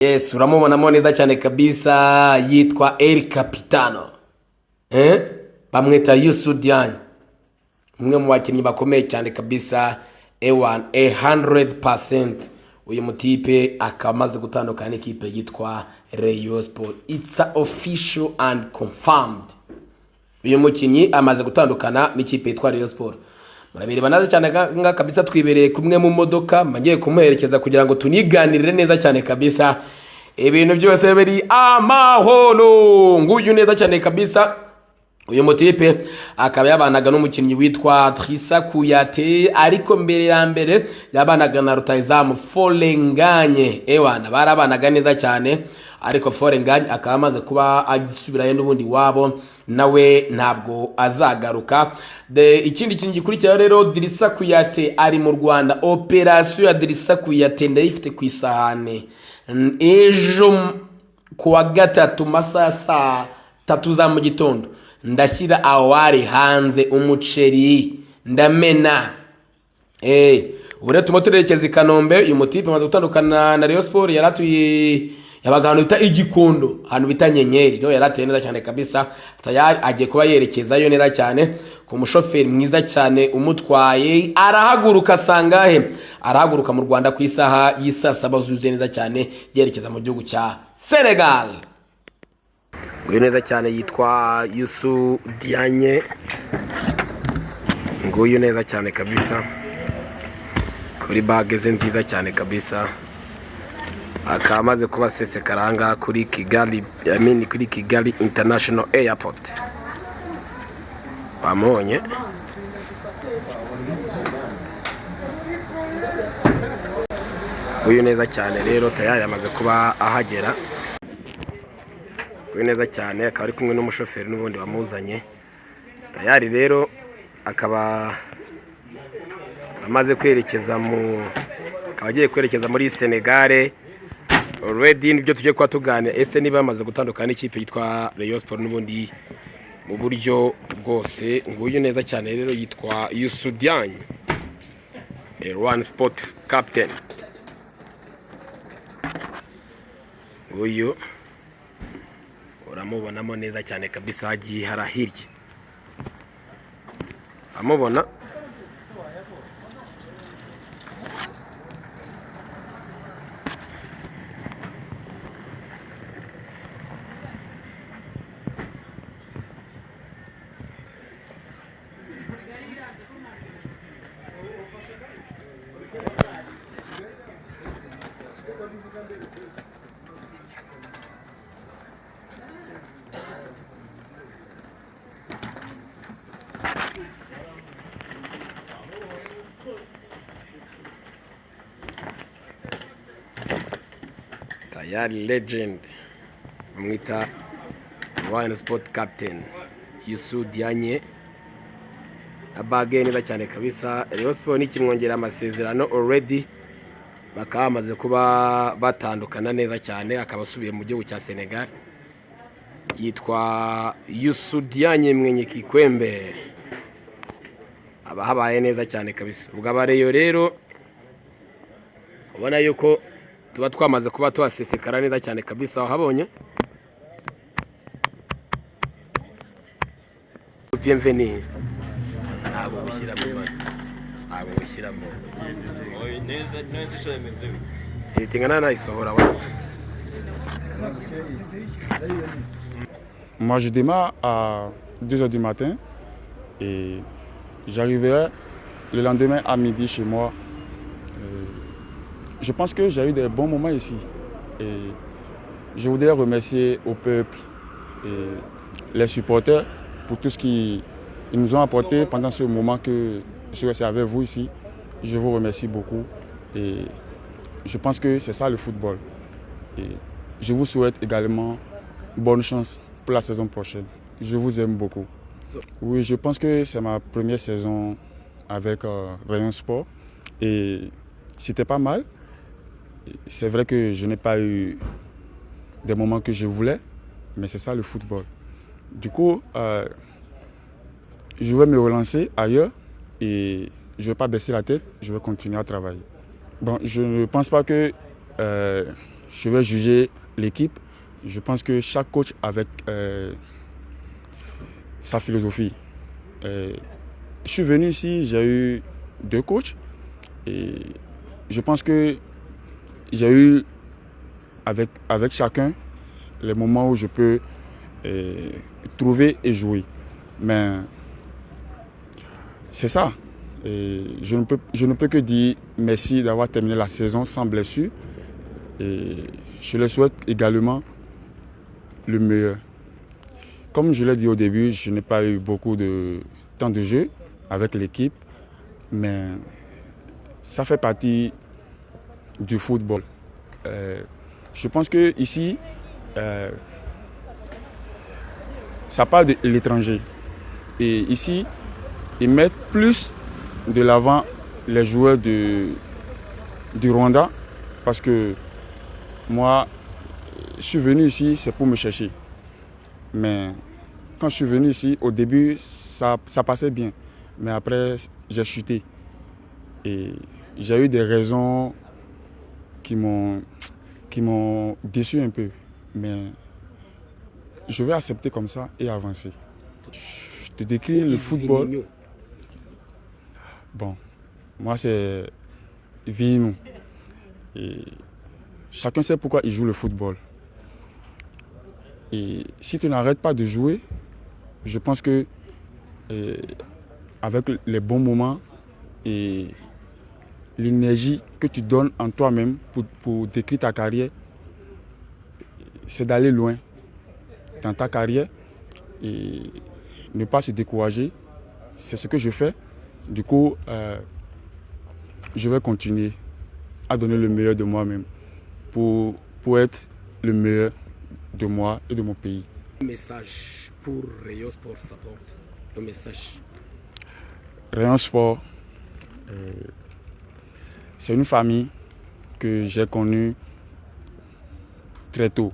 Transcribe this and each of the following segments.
Yes, uramubonamo neza cyane kabisa, yitwa El Capitano. Bamwita Youssou Diagne. Umwe mu bakinnyi bakomeye cyane kabisa, 100%. Uyu mutipe akamaze gutandukana n'ikipe yitwa Rayon Sport. It's official and confirmed. Uyu mukinnyi amaze gutandukana n'ikipe yitwa Rayon Sport. Murabiri banaze cyane kabisa, twibereye kumwe mu modoka, magiye kumuherekeza kugira ngo tuniganirire neza cyane kabisa. Ibintu byose biri amahoro. Nguyu neza cyane kabisa. Uyu mutipe akaba yabanaga n'umukinnyi witwa Trissa Kouyaté, ariko mbere ya mbere yabanaga na rutahizamu Folenganye. Barabanaga neza cyane, ariko Folenganye akaba amaze kuba agisubirayo n'ubundi wabo, nawe ntabwo azagaruka. Ikindi kintu gikurikira rero, Trissa Kouyaté ari mu Rwanda. Operation ya Trissa Kouyaté ndayifite ku isahane. Ejo kuwa gatatu masaha saa 3 za mu gitondo ndashyira awari hanze umuceri ndamena. Ubure tumo turerekeza i Kanombe. Uyu mutipe amaze gutandukana na Rayon Sport, yaratuye yabaga ahantu bita Igikondo, ahantu bita Nyenyeri. No yarateye neza cyane kabisa, tayari agiye kuba yerekezayo neza cyane ku mushoferi mwiza cyane umutwaye. Arahaguruka sangahe? Arahaguruka mu Rwanda ku isaha y'isa 7 zuzuye neza cyane, yerekeza mu gihugu cya Senegal. Nguyu neza cyane yitwa Youssou Diagne. Nguyu neza cyane kabisa, kuri bageze nziza cyane kabisa. Akamaze kuba sesekaranga kuri Kigali, kuri Kigali International Airport. Bamonye uyu neza cyane rero, tayari amaze kuba ahagera. Uyu neza cyane akaba ari kumwe n'umushoferi n'ubundi wamuzanye. Tayari rero akaba amaze kwerekeza agiye kwerekeza muri Senegal. Already nibyo tujye kwa tuganira, ese niba bamaze gutandukana n'ikipe yitwa Rayon Sport n'ubundi mu buryo bwose. Nguyu neza cyane rero yitwa Youssou Diagne, One Sport Captain. Nguyu uramubonamo neza cyane kabisa, agiye harahirye amubona. Tayari legend mwita One Sport Captain Youssou Diagne. Abage neza cyane kabisa. Rayon Sport nikimwongera amasezerano already, bakaba bamaze kuba batandukana neza cyane, akaba asubiye mu gihugu cya Senegal. Yitwa Youssou Diagne mwenye Kikwembe, abahabaye neza cyane kabisa. Ubwo abareyo rero ubona yuko tuba twamaze kuba twasesekara neza cyane kabisa. Wahabonye bienvenue. Abo bushyiramo neza shemeze itingana na isohora wa. Moi je démarre à 2h du matin et j'arriverai le lendemain à midi chez moi. Je pense que j'ai eu des bons moments ici et je voudrais remercier au peuple et les supporters pour tout ce qu'ils nous ont apporté pendant ce moment que je suis resté avec vous ici. Je vous remercie beaucoup et je pense que c'est ça le football. Et je vous souhaite également bonne chance pour la saison prochaine. Je vous aime beaucoup. Oui, je pense que c'est ma première saison avec Rayon Sport et c'était pas mal. C'est vrai que je n'ai pas eu des moments que je voulais, mais c'est ça le football. Du coup, je vais me relancer ailleurs et je ne vais pas baisser la tête, je vais continuer à travailler. Bon, je ne pense pas que je vais juger l'équipe. Je pense que chaque coach avec sa philosophie. Je suis venu ici, j'ai eu 2 coachs et je pense que j'ai eu avec chacun les moments où je peux trouver et jouer. Mais c'est ça. Et je ne peux que dire merci d'avoir terminé la saison sans blessure. Et je le souhaite également le meilleur. Comme je l'ai dit au début, je n'ai pas eu beaucoup de temps de jeu avec l'équipe, mais ça fait partie du football. Je pense qu'ici, ça parle de l'étranger. Et ici, ils mettent plus de l'avant les joueurs du Rwanda parce que moi, je suis venu ici, c'est pour me chercher. Mais quand je suis venu ici, au début, ça passait bien. Mais après, j'ai chuté. Et j'ai eu des raisons qui m'ont déçu un peu. Mais je vais accepter comme ça et avancer. Je te décris le football. Bon, moi c'est Vino. Et chacun sait pourquoi il joue le football. Et si tu n'arrêtes pas de jouer, je pense que avec les bons moments et l'énergie que tu donnes en toi-même pour décrire ta carrière, c'est d'aller loin dans ta carrière et ne pas se décourager. C'est ce que je fais. Du coup, je vais continuer à donner le meilleur de moi-même pour être le meilleur de moi et de mon pays. Un message pour Rayon Sport s'apporte. Un message. Rayon Sport, c'est une famille que j'ai connue très tôt.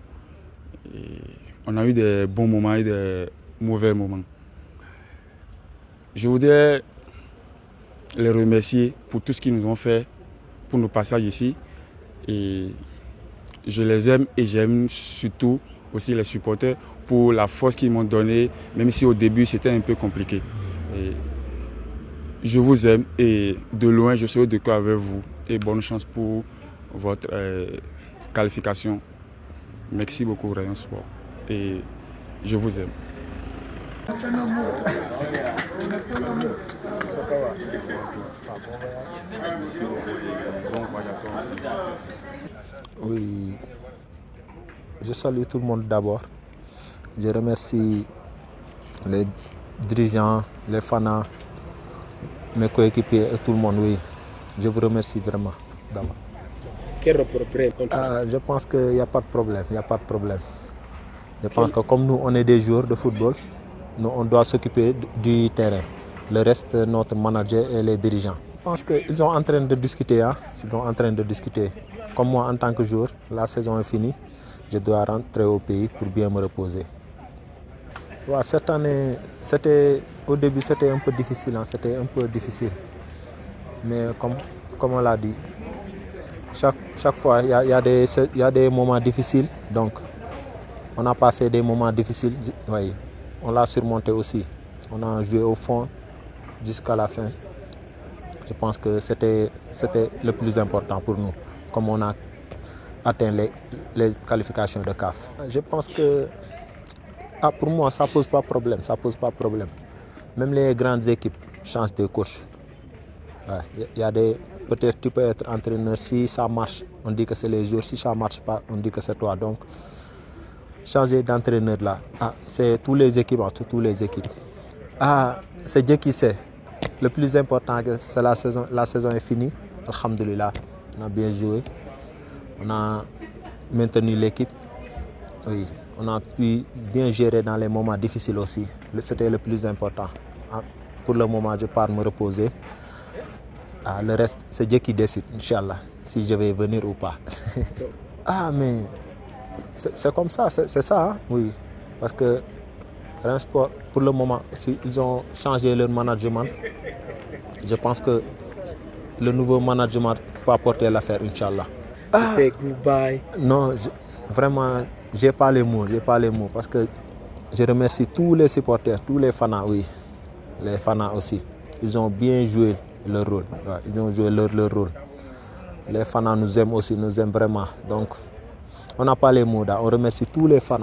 Et on a eu des bons moments et des mauvais moments. Je voudrais les remercier pour tout ce qu'ils nous ont fait pour nos passages ici. Et je les aime et j'aime surtout aussi les supporters pour la force qu'ils m'ont donnée, même si au début c'était un peu compliqué. Et je vous aime et de loin je serai de cœur avec vous et bonne chance pour votre qualification. Merci beaucoup Rayon Sport et je vous aime. Oui, je salue tout le monde d'abord. Je remercie les dirigeants, les fans, mes coéquipiers et tout le monde. Oui, je vous remercie vraiment d'abord. Quel reproche contre Je pense qu'il n'y a pas de problème. Il n'y a pas de problème. Je pense que comme nous, on est des joueurs de football, nous, on doit s'occuper du terrain. Le reste, notre manager et les dirigeants. Je pense qu'ils sont en train de discuter. Ils sont en train de discuter. Comme moi, en tant que joueur, la saison est finie. Je dois rentrer au pays pour bien me reposer. Ouais, cette année, au début, c'était un peu difficile. C'était un peu difficile. Mais comme on l'a dit, chaque fois, il y a des moments difficiles. Donc, on a passé des moments difficiles. Oui, on l'a surmonté aussi. On a joué au fond jusqu'à la fin. Je pense que c'était le plus important pour nous, comme on a atteint les qualifications de CAF. Je pense que pour moi, ça ne pose pas problème. Ça pose pas problème. Même les grandes équipes changent de coach. Ouais, y a peut-être tu peux être entraîneur, si ça marche, on dit que c'est les joueurs, si ça ne marche pas, on dit que c'est toi. Donc, changer d'entraîneur là, c'est tous les équipes, tous les équipes. C'est Dieu qui sait. Le plus important, c'est la saison est finie. Alhamdulillah, on a bien joué. On a maintenu l'équipe. Oui, on a pu bien gérer dans les moments difficiles aussi. C'était le plus important. Pour le moment, je pars me reposer. Le reste, c'est Dieu qui décide, Inch'Allah, si je vais venir ou pas. Mais c'est comme ça, c'est ça, oui. Parce que Rayon Sport, pour le moment, ils ont changé leur management. Je pense que le nouveau management peut apporter l'affaire, Inch'Allah. to say goodbye? Non, vraiment, j'ai pas les mots, parce que je remercie tous les supporters, tous les fans, oui, les fans aussi. Ils ont bien joué leur rôle, ouais, ils ont joué leur rôle. Les fans nous aiment aussi, nous aiment vraiment. Donc, on n'a pas les mots, on remercie tous les fans,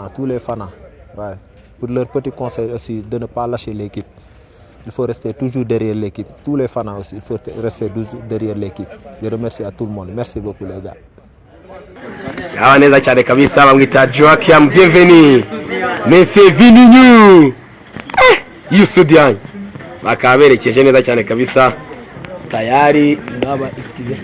ouais, pour leur petit conseil aussi de ne pas lâcher l'équipe. Il faut rester toujours derrière l'équipe. Tous les fans aussi, il faut rester toujours derrière l'équipe. Je remercie à tout le monde. Merci beaucoup les gars. Yawa neza cyane kabisa bamwita Joachim Bienvenu. Monsieur Vininyu. Yusudian. Bakaberekeje neza cyane kabisa. Tayari ngaba excuse.